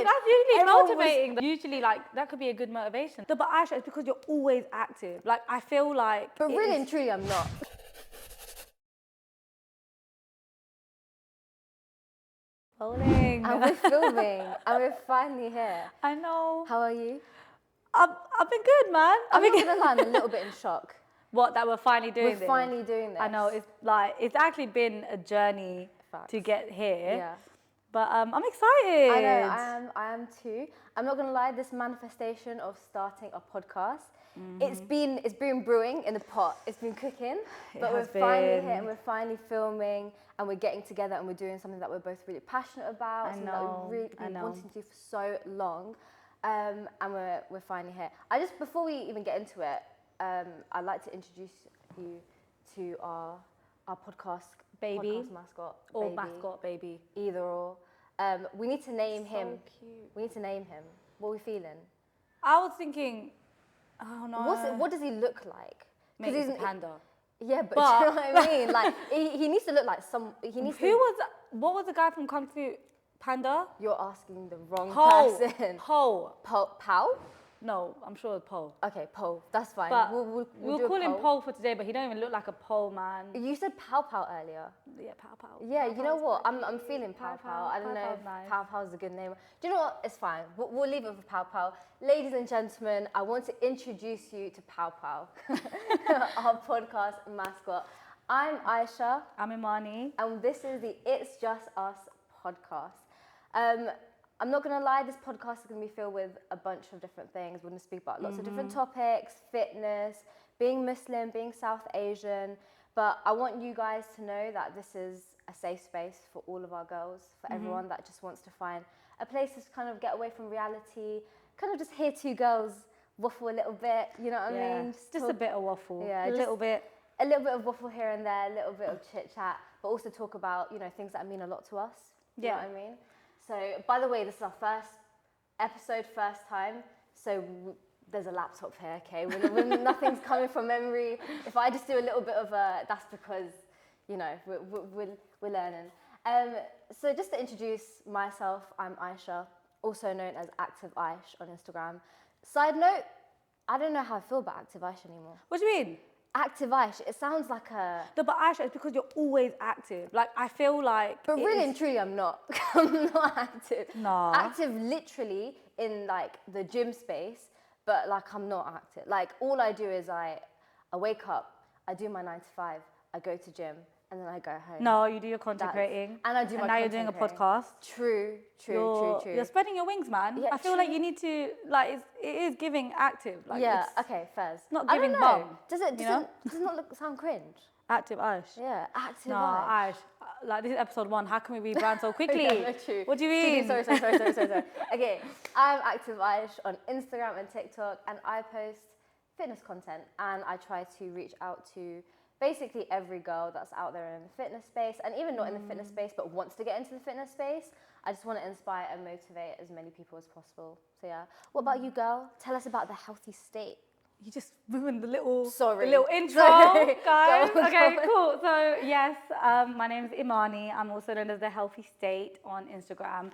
That's usually Everyone motivating. Usually, like, that could be a good motivation. No, but Ayesha, it's because you're always active. Like, I feel like... But really and truly, I'm not. Rolling. And we're filming, and we're finally here. I know. How are you? I've been good, man. I'm not gonna lie, I'm a little bit in shock. What, that we're finally doing this? We're finally doing this. I know, it's actually been a journey to get here. Yeah. But I'm excited. I know, I am too. I'm not gonna lie, this manifestation of starting a podcast, it's been brewing in the pot. It's been cooking, but we're finally here and we're finally filming and we're getting together and we're doing something that we're both really passionate about. Something that we've really been wanting to do for so long. And we're finally here. Before we even get into it, I'd like to introduce you to our podcast mascot. Or mascot baby. Either or. We need to name him. So cute. We need to name him. What are we feeling? I was thinking, oh no. What does he look like? Maybe he's a panda. Yeah, but do you know what I mean? Like, he needs to look like some... What was the guy from Kung Fu Panda? You're asking the wrong person. Pow? No, I'm sure it's Po. Okay, Po. That's fine. But we'll call him Po for today, but he don't even look like a Po, man. You said Pow Pow earlier. Yeah, Pow Pow. Yeah, you know what? I'm feeling Pow Pow. I don't know if Pow Pow is a good name. Do you know what? It's fine. We'll leave it for Pow Pow. Ladies and gentlemen, I want to introduce you to Pow Pow, our podcast mascot. I'm Ayesha. I'm Imaani. And this is the It's Just Us podcast. I'm not gonna lie, this podcast is gonna be filled with a bunch of different things. We're gonna speak about lots of different topics, fitness, being Muslim, being South Asian. But I want you guys to know that this is a safe space for all of our girls, for everyone that just wants to find a place to kind of get away from reality, kind of just hear two girls waffle a little bit, you know what I mean? Just a bit of waffle. Yeah, a little bit. A little bit of waffle here and there, a little bit of chit chat, but also talk about, you know, things that mean a lot to us. You know what I mean? So, by the way, this is our first episode, first time. So there's a laptop here, okay? Nothing's coming from memory. If I just do a little bit of that's because, you know, we're learning. So just to introduce myself, I'm Ayesha, also known as Active Aish on Instagram. Side note, I don't know how I feel about Active Aish anymore. What do you mean? Active Aish, it sounds like a... No, but Ayesha, it's because you're always active. Like, I feel like... But really and truly, I'm not. I'm not active. No. Active literally in, like, the gym space, but, like, I'm not active. Like, all I do is I wake up, I do my 9 to 5, I go to gym, and then I go home. No, you do your content creating. And I do my And now you're doing a podcast. True. You're spreading your wings, man. Yeah, I feel like you need to, like, it is giving active. Like, okay, fairs. Not giving bum. Does it not sound cringe? Active Aish. Yeah, Active No, Aish. Aish. Like, this is episode 1. How can we rebrand so quickly? Yeah, true. What do you mean? Sorry. Okay, I'm Active Aish on Instagram and TikTok, and I post fitness content, and I try to reach out to basically every girl that's out there in the fitness space, and even not in the fitness space, but wants to get into the fitness space. I just want to inspire and motivate as many people as possible. So yeah. What about you, girl? Tell us about the healthy state. You just ruined the little intro, Sorry. guys. Go on. Cool. So yes, my name is Imaani. I'm also known as The Healthy State on Instagram.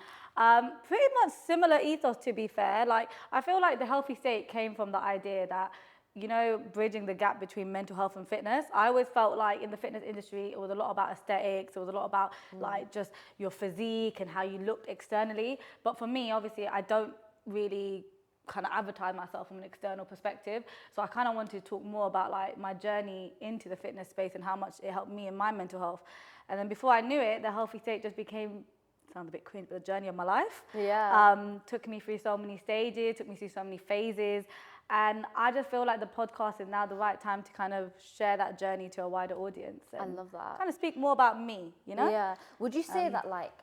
Pretty much similar ethos, to be fair. Like, I feel like The Healthy State came from the idea that, you know, bridging the gap between mental health and fitness. I always felt like in the fitness industry, it was a lot about aesthetics. It was a lot about like just your physique and how you looked externally. But for me, obviously, I don't really kind of advertise myself from an external perspective. So I kind of wanted to talk more about like my journey into the fitness space and how much it helped me in my mental health. And then before I knew it, The Healthy State just became, sounds a bit cringe, but the journey of my life. Yeah. Took me through so many stages, took me through so many phases. And I just feel like the podcast is now the right time to kind of share that journey to a wider audience. I love that. Kind of speak more about me, you know? Yeah. Would you say that like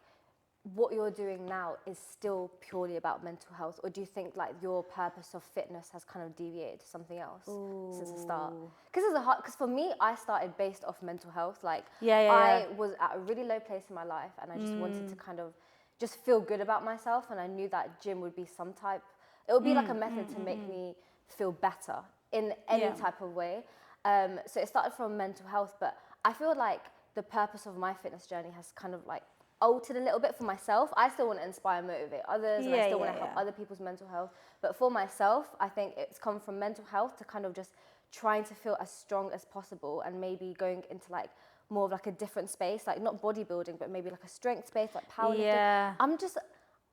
what you're doing now is still purely about mental health, or do you think like your purpose of fitness has kind of deviated to something else since the start? Because for me, I started based off mental health. Like I was at a really low place in my life, and I just wanted to kind of just feel good about myself, and I knew that gym would be it would be like a method to make me feel better in any type of way. So it started from mental health, but I feel like the purpose of my fitness journey has kind of like altered a little bit for myself. I still want to inspire and motivate others, and I still want to help yeah. other people's mental health. But for myself, I think it's come from mental health to kind of just trying to feel as strong as possible, and maybe going into like more of like a different space, like not bodybuilding, but maybe like a strength space, like powerlifting. Yeah.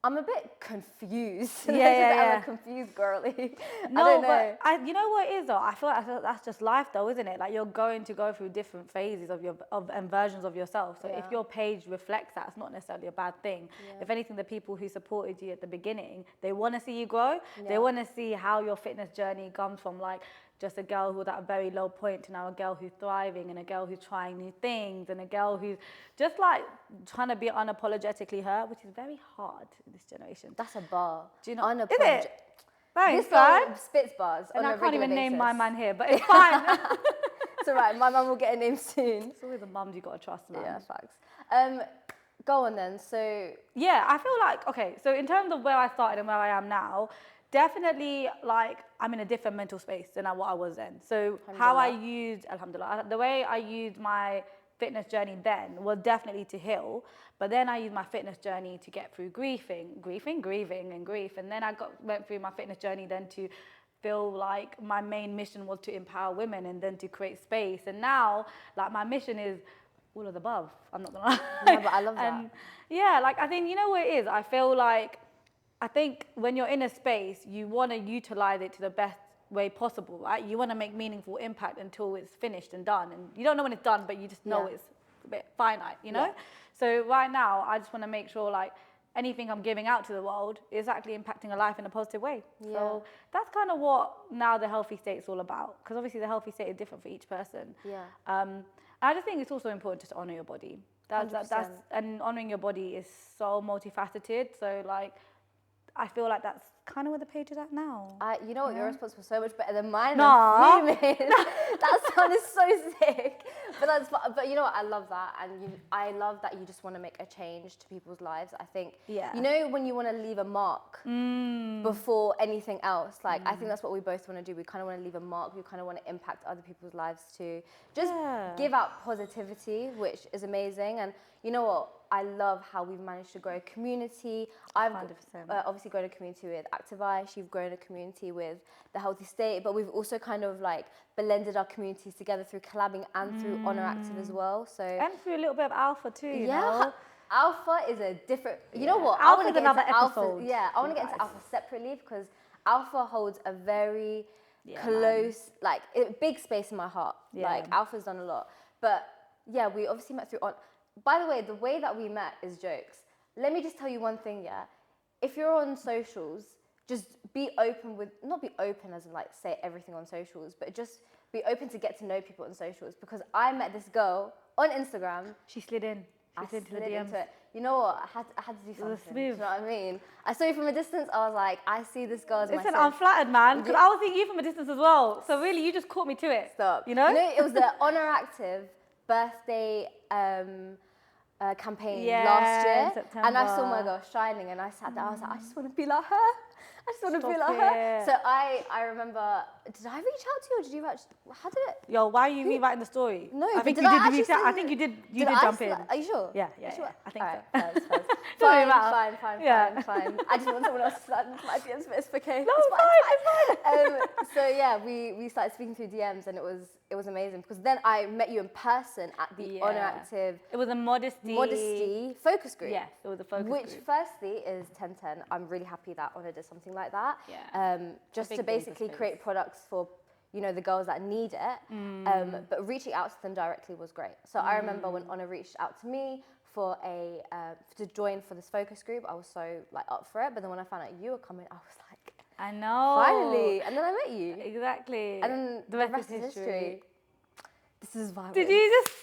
I'm a bit confused. Yeah. I'm a confused girly. No, I don't know. but you know what it is though? I feel like that's just life though, isn't it? Like you're going to go through different phases and versions of yourself. So if your page reflects that, it's not necessarily a bad thing. If anything, the people who supported you at the beginning, they want to see you grow. They want to see how your fitness journey comes from like just a girl who's at a very low point to now a girl who's thriving, and a girl who's trying new things, and a girl who's just like trying to be unapologetically her, which is very hard in this generation. That's a bar. Do you know? Is Unapologetic. it? Thanks, This girl man. spits bars And on I a can't regular even name basis. my man here, but it's fine. It's alright, my mum will get a name soon. It's always the mums you gotta trust, man. Yeah, facts. Go on then. So Yeah, I feel like, okay, so in terms of where I started and where I am now, definitely like I'm in a different mental space than what I was then. So how I used, alhamdulillah, the way I used my fitness journey then was definitely to heal, but then I used my fitness journey to get through grieving, and then I went through my fitness journey then to feel like my main mission was to empower women and then to create space. And now, like my mission is all of the above. I'm not gonna lie. no, but I love that. And yeah, like I think you know what it is. I think when you're in a space, you want to utilize it to the best way possible, right? You want to make meaningful impact until it's finished and done. And you don't know when it's done, but you just know it's a bit finite, you know? Yeah. So right now, I just want to make sure like anything I'm giving out to the world is actually impacting a life in a positive way. Yeah. So that's kind of what now the healthy state is all about. Because obviously the healthy state is different for each person. Yeah. And I just think it's also important just to honor your body. That's 100%. and honoring your body is so multifaceted. So like, I feel like that's kind of where the page is at now. You know what, your response was so much better than mine. Nah. I'm fuming. That sounded so sick. But you know what, I love that, and I love that you just want to make a change to people's lives. I think, you know, when you want to leave a mark before anything else, like I think that's what we both want to do. We kind of want to leave a mark. We kind of want to impact other people's lives too. Just give out positivity, which is amazing. And you know what? I love how we've managed to grow a community. I've 100%. Obviously grown a community with Active Ayesha. You've grown a community with The Healthy State, but we've also kind of like blended our communities together through collabing and through Honor Active as well. So And through a little bit of alpha too, you know? Alpha is a different. You know what? Alpha I want is to get another into Alpha. episode, Yeah, I want to you get into guys. Alpha separately because Alpha holds a very Yeah, close, like big space in my heart. Yeah. Like Alpha's done a lot, but yeah, we obviously met through. By the way that we met is jokes. Let me just tell you one thing, yeah. If you're on socials, just be open with, not be open as in like say everything on socials, but just be open to get to know people on socials. Because I met this girl on Instagram. She slid in. She slid into the DMs. Into it. You know what? I had to do something. Do you smooth. know what I mean? I saw you from a distance. I was like, I see this girl as my Listen, sis. I'm flattered, man, because I was seeing you from a distance as well. So really, you just caught me to it. Stop. You know? It was the Honor Active birthday campaign last year, September. and I saw my girl shining, and I sat there. I was like, I just want to be like her. I just want to be Stop like her. it. So I remember. Did I reach out to you, or did you actually? How did it? Yo, why are you rewriting the story? No, I but think did you I did actually reach out. I send think it? you did. You Did did I jump in. Are you sure? Yeah, Sure? I think Alright, so. fine, Don't worry about it. fine. Yeah. I just want someone else to slide into my DMs, but it's okay. No, it's fine. So yeah, we started speaking through DMs, and it was amazing because then I met you in person at the Honor Active It was a modesty focus group. Yes, it was a focus Which group. firly is 1010. I'm really happy that Honor did something like that. Yeah. Just big to booster basically space. create products for, you know, the girls that need it. But reaching out to them directly was great. So I remember when Honor reached out to me for to join for this focus group, I was so like up for it. But then when I found out you were coming, I was like, I know. finally. And then I met you. Exactly. And then the rest is history. This is violent. Did you just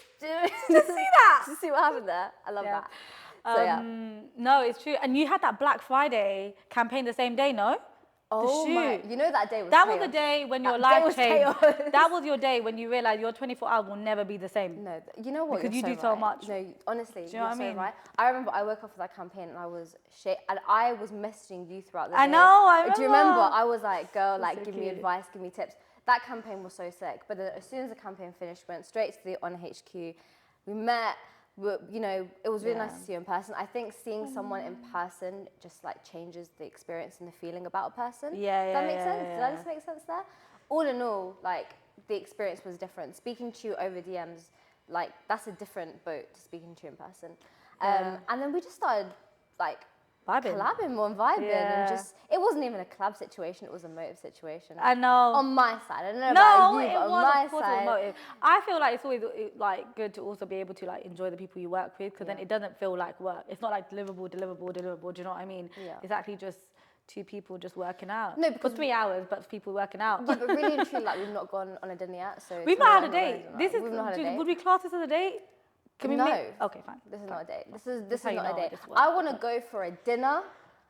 just see that? Did you see what happened there? I love Yeah. that. So yeah. No, it's true. And you had that Black Friday campaign the same day, no? Oh my! shoot. You know that day was That chaos. was the day when your That day life was changed. chaos. That was your day when you realized your 24 hours will never be the same. No, you know what? Because you're you do so right. much. No, honestly, Do you know what I you're mean? so right. I remember I woke up for that campaign and I was shit, and I was messaging you throughout the day. I know, I Do you remember? remember. I was like, girl, like, so give me cute. advice, give me tips. That campaign was so sick. But then as soon as the campaign finished, went straight to the On HQ. We met. you know, it was really Yeah. nice to see you in person. I think seeing someone in person just like changes the experience and the feeling about a person. Yeah, Does that yeah, make yeah, sense? yeah, Did that yeah. just make sense there? All in all, like the experience was different. Speaking to you over DMs, like that's a different boat to speaking to you in person. Yeah. And then we just started like Vibing. collabing more and vibing Yeah. and just, it wasn't even a collab situation, it was a motive situation. I know. On my side, I don't know No, about you, it but on was, my of course, it side. was motive. I feel like it's always like good to also be able to like enjoy the people you work with, because then Yeah. it doesn't feel like work. It's not like deliverable. Do you know what I mean? Yeah. It's actually just two people just working out. No, for because 3 hours, but people working out. Yeah, but really and truly, like we've not gone on a dinner yet, so We've to me, not had a that's date. not This is. we've not had a date. Would we class this as a date? Can we No. make? Okay, fine. This is fine. not a date. This is how you not a know date. this works. I want to go for a dinner.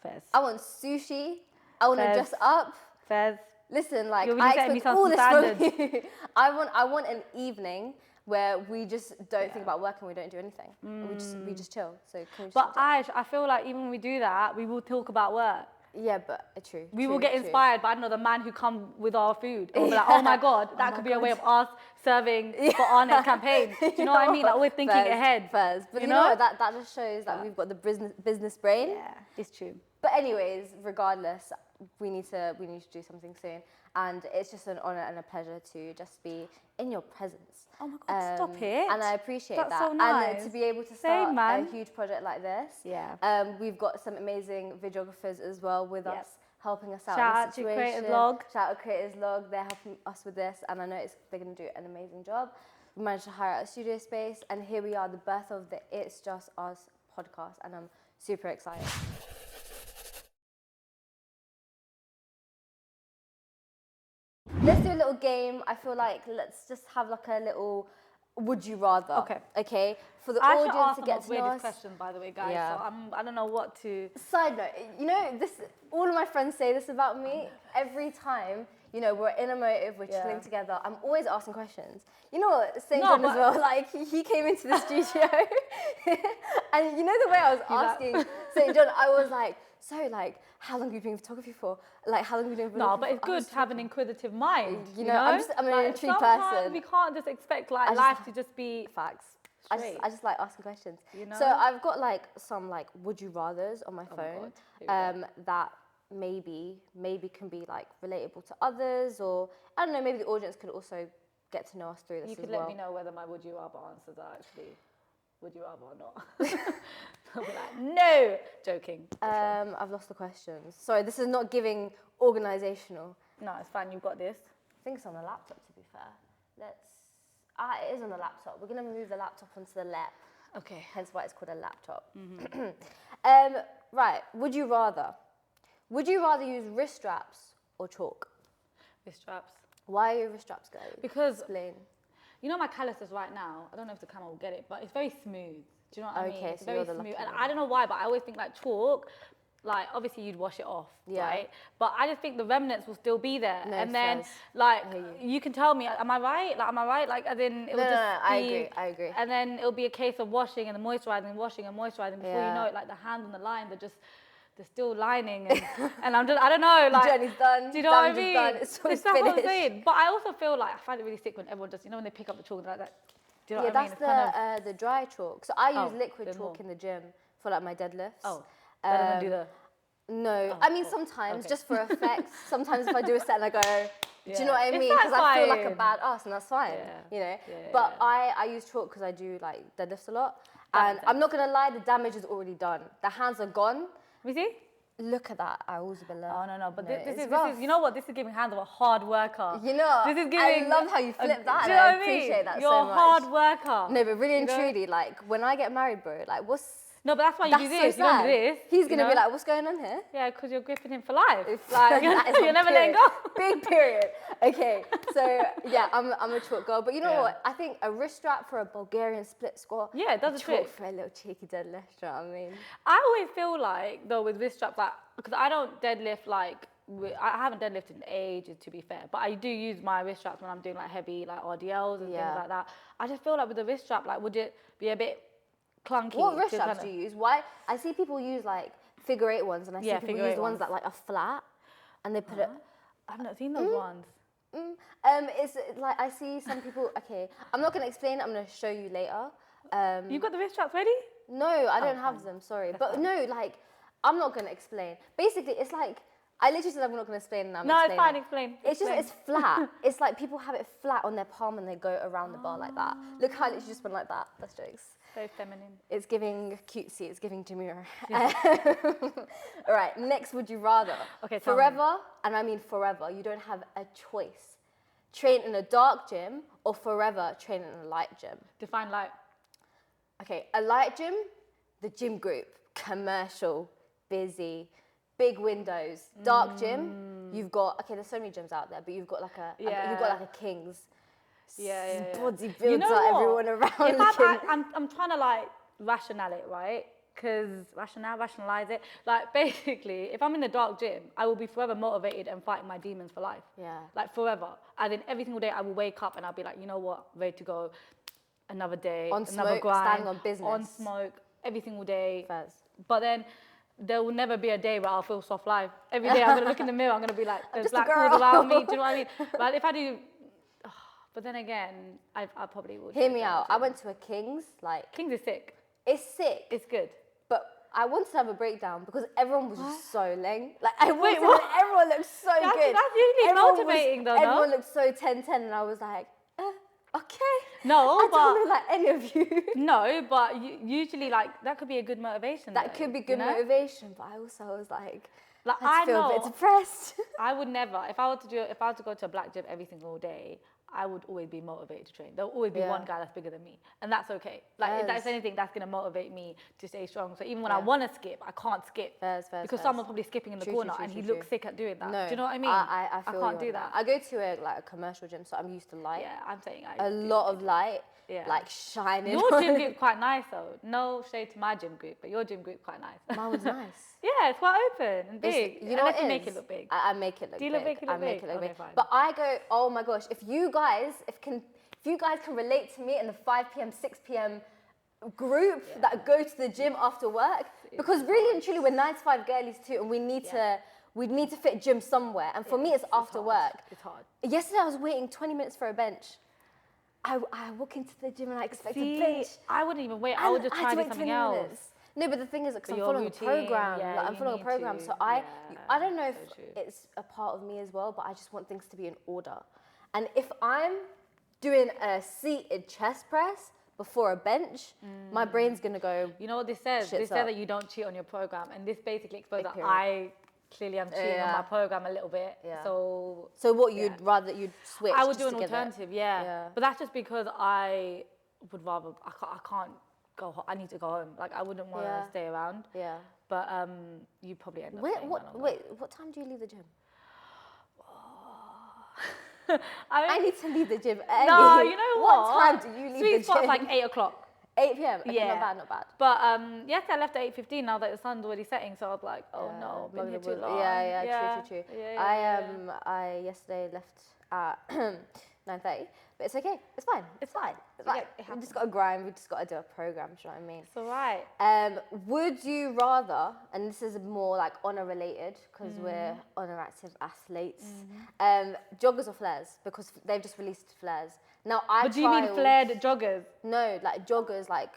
Fairs. I want sushi. I want to Fairs. dress up. Fairs. Listen, like You're really I setting me expect some all this standards. from you. I want an evening where we just don't think Yeah. about work and we don't do anything. And we just chill. So can we just But I feel like even when we do that, we will talk about work. yeah, but true. We will true, get true. inspired by, I don't know, the man who come with our food. And we'll be like, oh my God, that my could be a way God. of us serving for our next campaign. Do you know what I mean? Like we're thinking Fairs, ahead. Fairs. But you you know that just shows that we've got the business brain. Yeah, it's true. But anyways, regardless, we need to do something soon, and it's just an honor and a pleasure to just be in your presence. Oh my God, stop it. And I appreciate That's that. so nice. And to be able to Same, start man. a huge project like this. Yeah. We've got some amazing videographers as well with Yep. us, helping us out Shout in out this to situation. Creators Log. Shout out Creators Log. They're helping us with this, and I know they're going to do an amazing job. We managed to hire out a studio space, and here we are, the birth of the It's Just Us podcast, and I'm super excited. Let's do a little game. I feel like let's just have like a little would you rather. Okay. Okay. For the I should audience ask to the get most to know weirdest us. question, by the way, guys. Yeah. So I don't know what to. Side note, you know, this. All of my friends say this about me. Every time, you know, we're in a motive, we're chilling together. I'm always asking questions. You know what? St. No, John as well. Like he came into the studio, and you know the way I was asking St. John, I was like, so like, how long have you been in photography for? Like, how long have you been doing No, photography but it's for? I was good to have an inquisitive mind. You know, I'm an Like, intrigued sometimes person. we can't just expect like just- life to just be Facts. straight. I just like asking questions. You know? So I've got like some like would you rathers on my my phone God. Here we that maybe can be like relatable to others, or I don't know, maybe the audience could also get to know us through this You as could well. let me know whether my would you rather answers are actually would you rather or not. I'll be like, no, joking. I've lost the questions. Sorry, this is not giving organizational. No, it's fine. You've got this. I think it's on the laptop, to be fair. It is on the laptop. We're gonna move the laptop onto the lap. Okay. Hence why it's called a laptop. Mm-hmm. Right, would you rather use wrist straps or chalk? Wrist straps. Why are your wrist straps going? Because Explain. you know my calluses right now. I don't know if the camera will get it, but it's very smooth. Do you know what I mean? Okay, It's so very you're the smooth, lucky and one. I don't know why, but I always think like chalk. Like obviously you'd wash it off, Yeah. right? But I just think the remnants will still be there, No, and then fairs. like I hear you can tell me, am I right? Like am I right? Like as in it will No, just be. I agree. And then it'll be a case of washing and moisturizing, washing and moisturizing. Before you Yeah. know it, like the hands on the line, they're still lining, and I'm just, I don't know, like. Journey's done. Do you know what I Damage's mean? done. It's That's what I'm finished. saying. But I also feel like I find it really sick when everyone just, you know, when they pick up the chalk like that. Do you know Yeah, what I mean? that's It's kind of, the dry chalk. So I use Oh, liquid there's chalk more. in the gym for like my deadlifts. oh, that doesn't do Um, the. No, Oh, I mean cool. sometimes Okay. just for effect. Sometimes if I do a set and I go, do you know what I It's mean? Because I feel like a satisfying. badass, and that's fine. Yeah. You know. Yeah, But yeah. I use chalk because I do like deadlifts a lot, That and makes I'm not gonna lie, the damage is already done. The hands are gone. Let me see. Look at that. I was below. Oh no, but No, this it's is rough. you know what? This is giving hands of a hard worker. You know, This is I giving. love how you flip that. Do And you know I what I mean? appreciate that You're so a much. hard worker. No, but really and You know? truly, like when I get married, bro, like what's No, but that's why you that's do so this. You don't do sad. this. He's you gonna be know? like, what's going on here? Yeah, because you're gripping him for life. Like, Like, that is you're a never letting period. go. Big period. Okay, so yeah, I'm a chalk girl. But you know Yeah. what? I think a wrist strap for a Bulgarian split squat. Yeah, it does a the chalk trick. for a little cheeky deadlift. You know what I mean? I always feel like, though, with wrist straps, like, because I don't deadlift, like, I haven't deadlifted in ages, to be fair, but I do use my wrist straps when I'm doing, like, heavy, like, RDLs and Yeah. things like that. I just feel like with the wrist strap, like, would it be a bit clunky? What wrist to straps kinda- do you use? Why? I see people use like figure 8 ones, and I see Yeah, people figure use eight the ones ones. that like are flat, and they put it. I've not seen those ones. It's like I see some people. Okay, I'm not gonna explain it. I'm gonna show you later. You've got the wrist straps ready? No, I don't have them, sorry. But no, like, I'm not going to explain. Basically, it's like, I literally said I'm not going to explain and I'm No, it's explaining. fine, explain. It's just, it's flat. It's like people have it flat on their palm and they go around the bar like that. Look how I literally just went like that. That's jokes. So feminine. It's giving cutesy, it's giving demure. All right, next, would you rather? Okay, tell me. Forever, and I mean forever, you don't have a choice. Train in a dark gym or forever train in a light gym? Define light. Okay, a light gym, the gym group, commercial, busy, big windows. Dark gym, you've got, okay, there's so many gyms out there, but you've got like you've got like a King's. Bodybuilder, You know what? everyone around. If I'm trying to like rationale it, right? Because rationalize it. Like basically, if I'm in the dark gym, I will be forever motivated and fighting my demons for life. Yeah. Like forever. And then every single day I will wake up and I'll be like, you know what, ready to go. Another day, on another smoke, grind, standing on business. on smoke, every single day. Fairs. But then there will never be a day where I'll feel soft life. Every day I'm gonna look in the mirror, I'm gonna be like, there's black holes around me. Do you know what I mean? But if I do, but then again, I probably would. Hear me out. I went to a King's, like, King's is sick. it's sick, It's good. but I wanted to have a breakdown because everyone was just so lame. Like, I Wait, wanted, what? and everyone looked so good. That's usually Everyone motivating though, no? Everyone looked so 10-10 and I was like, okay. No, I but don't look like any of you. no, but usually like that could be a good motivation. That though, could be you good know? motivation, but I also was like Like I I feel a bit know, depressed. I would never. If I were to go to a black gym every single day, I would always be motivated to train. There'll always be one guy that's bigger than me, and that's okay. Like if that's anything, that's gonna motivate me to stay strong. So even when I want to skip, I can't skip because someone's probably skipping in the corner and he looks sick at doing that. No, do you know what I mean? I feel can't you do on that. I go to a commercial gym, so I'm used to light. Yeah, I'm saying A lot of light, Yeah. like shining. Your on gym me. group quite nice though. No shade to my gym group, but your gym group quite nice. Mine was nice. Yeah, it's quite open and big. You know Unless what you it make is? it look big. I make it look Do you big. look make it look I make big? it look Okay, big. fine. But I go, oh my gosh, if you guys can relate to me in the 5 p.m., 6 p.m. group that go to the gym after work, because really and truly we're 9 to 5 girlies too, and we need to fit gym somewhere. And for me, it's after hard. work. It's hard. Yesterday I was waiting 20 minutes for a bench. I walk into the gym and I expect a bench. I wouldn't even wait. I would just And try had to to do wait something 20 else. minutes. No, but the thing is, because I'm your following routine, a program. yeah, Like, I'm you following a need program, to, so I don't know if it's a part of me as well, but I just want things to be in order. And if I'm doing a seated chest press before a bench, my brain's gonna go. You know what this says? Shit's This says up. that you don't cheat on your program, and this basically exposes that period. I clearly am cheating on my program a little bit. Yeah. So what you'd rather you'd switch? I would just do an to get it? alternative, yeah. But that's just because I would rather. I can't go. I need to go home. Like I wouldn't want to stay around. Yeah. But you probably end up. staying that longer. Wait, what time do you leave the gym? I need to leave the gym early. No, you know what? What time do you leave Sweet the spot's gym? like 8 o'clock. 8 p.m. Okay, Yeah. not bad. But yesterday I left at 8:15. Now that the sun's already setting, so I was like, oh no, I've been here too long. Yeah, true. Yeah, I yesterday left at 9:30, but it's okay. It's fine. It's fine. We just got to grind. We just got to do a program. Do you know what I mean? It's all right. Would you rather? And this is more like honor related because we're honor active athletes. Joggers or flares? Because they've just released flares. Now But do you mean flared joggers? No, like joggers, like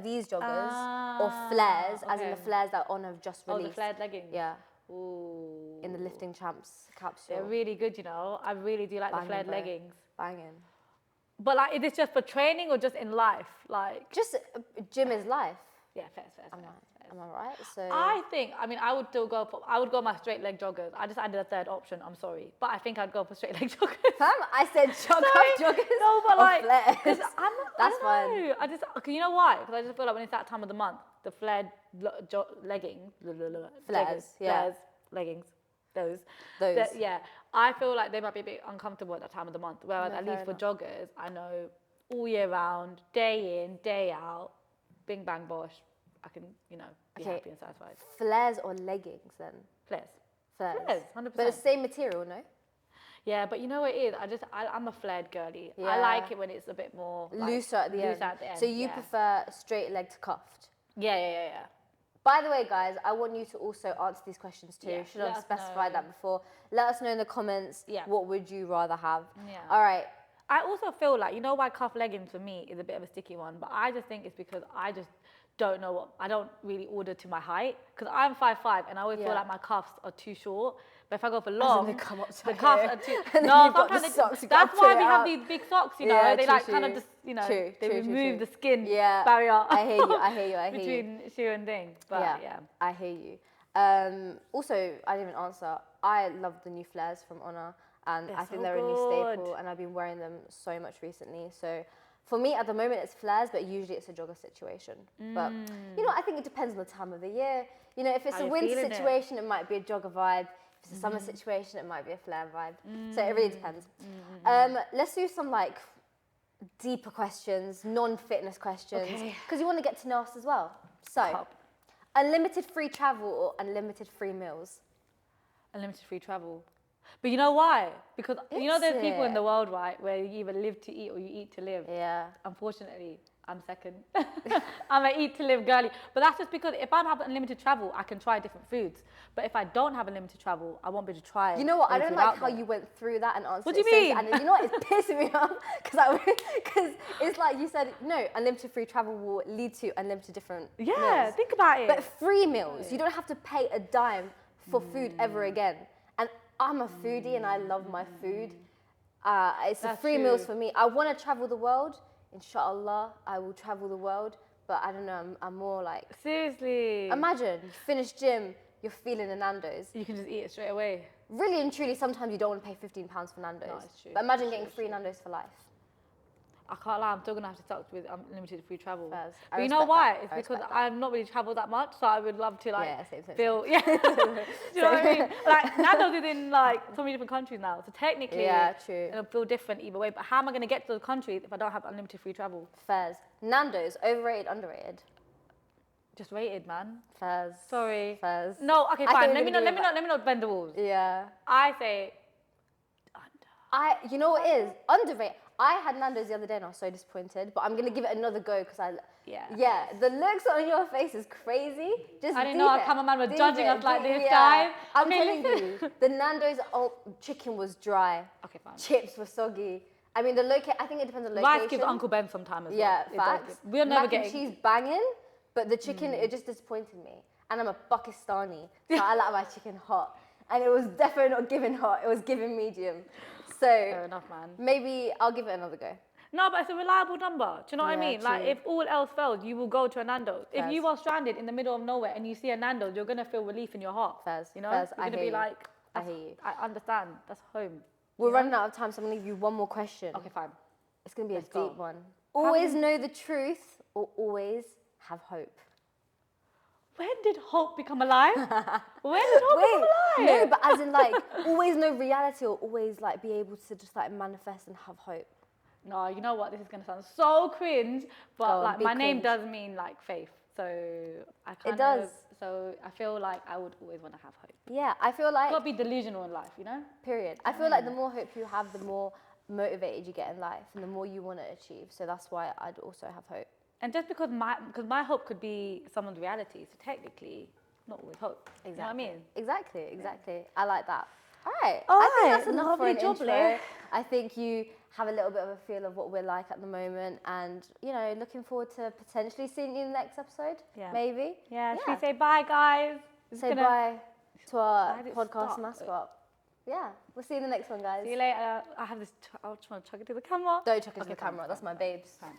these joggers, or flares, as in the flares that Honor have just released. Oh, the flared leggings. Yeah. Ooh. In the lifting champs capsule. They're really good, you know. I really do like the flared bro. leggings. Banging. But like, is this just for training or just in life? Like, Just gym is life. yeah, fair. Am I right? So I think, I mean, I would go my straight leg joggers. I just added a third option, I'm sorry. But I think I'd go for straight leg joggers. Fam, I said joggers. No, but or like, flares. That's fine. I just, okay, you know why? Because I just feel like when it's that time of the month, the flared leggings, flares, leggings, those. Yeah, I feel like they might be a bit uncomfortable at that time of the month. Whereas at least for joggers, I know all year round, day in, day out, bing bang bosh, I can, be happy and satisfied. Flares or leggings then? Flares. Flares. 100%. But the same material, no? Yeah, but you know what it is? I'm a flared girly. Yeah. I like it when it's a bit more Looser at the end. So you prefer straight leg to cuffed? Yeah. By the way, guys, I want you to also answer these questions too. Yeah, Should I have specified that before? Let us know in the comments. Yeah. What would you rather have? Yeah. All right. I also feel like, you know why cuff leggings for me is a bit of a sticky one, but I just think it's because I just don't know I don't really order to my height, because I'm 5'5", and I always feel like my cuffs are too short. But if I go for long, they come up to the here, cuffs are too. and then No, you've got the sometimes socks, you've that's got to why put we it have up. these big socks. You know, Yeah, they true, like kind of true. just, you know, True, they true, remove true. the skin Yeah, barrier. I hear you. I hear you. I hear you. between shoe and thing. But yeah. I hear you. Also, I didn't even answer. I love the new flares from Honor, and They're I think so they're a new good. staple, and I've been wearing them so much recently. So for me, at the moment, it's flares, but usually it's a jogger situation. But you know, I think it depends on the time of the year. You know, if it's How a you winter feeling it? situation, it might be a jogger vibe. If it's a summer situation, it might be a flare vibe. So it really depends. Let's do some like deeper questions, non-fitness questions, Okay. because you want to get to know us as well. So, Cup. unlimited free travel or unlimited free meals? Unlimited free travel. But you know why? Because you know Is there's people in it? the world, right, where you either live to eat or you eat to live. Yeah. Unfortunately, I'm second. I'm an eat to live girly. But that's just because if I have unlimited travel, I can try different foods. But if I don't have unlimited travel, I won't be able to try. You know what? I every don't food like out how there. you went through that and answered What do it you so mean? and you know what? It's pissing me off because it's like you said, no, unlimited free travel will lead to unlimited different Yeah, meals. think about it. But free meals, you don't have to pay a dime for food ever again. And I'm a foodie and I love my food. It's the That's free true. meals for me. I want to travel the world. Inshallah, I will travel the world. But I don't know, I'm more like, Seriously. imagine you finish gym, you're feeling a Nando's. You can just eat it straight away. Really and truly, sometimes you don't want to pay £15 for Nando's. No, it's true. But imagine It's getting true, free it's true. Nando's for life. I can't lie, I'm still gonna have to stuck with unlimited free travel. Fairs. I But you know respect why? that. It's I because respect that. I've not really travelled that much, so I would love to like Yeah, same. feel. Yeah. Do you know what I mean? Like Nando's is in like so many different countries now, so technically, Yeah, true. it'll feel different either way. But how am I gonna get to those countries if I don't have unlimited free travel? Fairs. Nando's, overrated, underrated? Just rated, man. Fairs. Sorry. Fairs. No, okay, I thought fine. we Let were me gonna not. do Let me not bend the rules. Yeah. I say under. You know what it is? Underrated. I had Nando's the other day and I was so disappointed, but I'm going to give it another go because Yeah, the looks on your face is crazy. Just I didn't deep know our it, cameraman was deep judging it, us like deep- this, yeah. guys. I'm Okay, telling listen. you, the Nando's chicken was dry. Okay, fine. Chips were soggy. I mean, I think it depends on location. Rice gives Uncle Ben some time as well. Yeah, It does facts. give- We're never Mac and getting. cheese banging, but the chicken, it just disappointed me. And I'm a Pakistani, so I like my chicken hot. And it was definitely not giving hot, it was giving medium. Fair So enough, man. maybe I'll give it another go. No, but it's a reliable number. Do you know what I Yeah, mean? Like, true. if all else fails, you will go to a Nando's. If Fairs. you are stranded in the middle of nowhere and you see a Nando's, you're gonna feel relief in your heart. Fairs, You know, fairs, you're I gonna hear be you. like, I hear you. I understand. That's home. We're You know? running out of time, so I'm gonna give you one more question. Okay, fine. It's gonna be Let's a go. deep one. How Always many- know the truth or always have hope. When did hope become alive? When did hope become alive? No, but as in like always know reality or always like be able to just like manifest and have hope. No, you know what? This is gonna sound so cringe, but Go on, like be my name cringe. does mean like faith, so I kind does. So I feel like I would always want to have hope. Yeah, I feel like Not be delusional in life, you know? period. I feel like the more hope you have, the more motivated you get in life and the more you want to achieve. So that's why I'd also have hope. And just because my hope could be someone's reality, so technically, not always hope. You know what I mean? Exactly. I like that. All right. All I think right, that's enough for lovely an job, intro. Leah. I think you have a little bit of a feel of what we're like at the moment, and you know, looking forward to potentially seeing you in the next episode. Yeah. Maybe. Yeah, should we say bye, guys? It's Say gonna- bye to our Why did it podcast stop? mascot. Yeah, we'll see you in the next one, guys. See you later. I have this. I'll try to chuck it to the camera. Don't chuck it to Okay, the camera. fine, That's my fine, babes. Fine.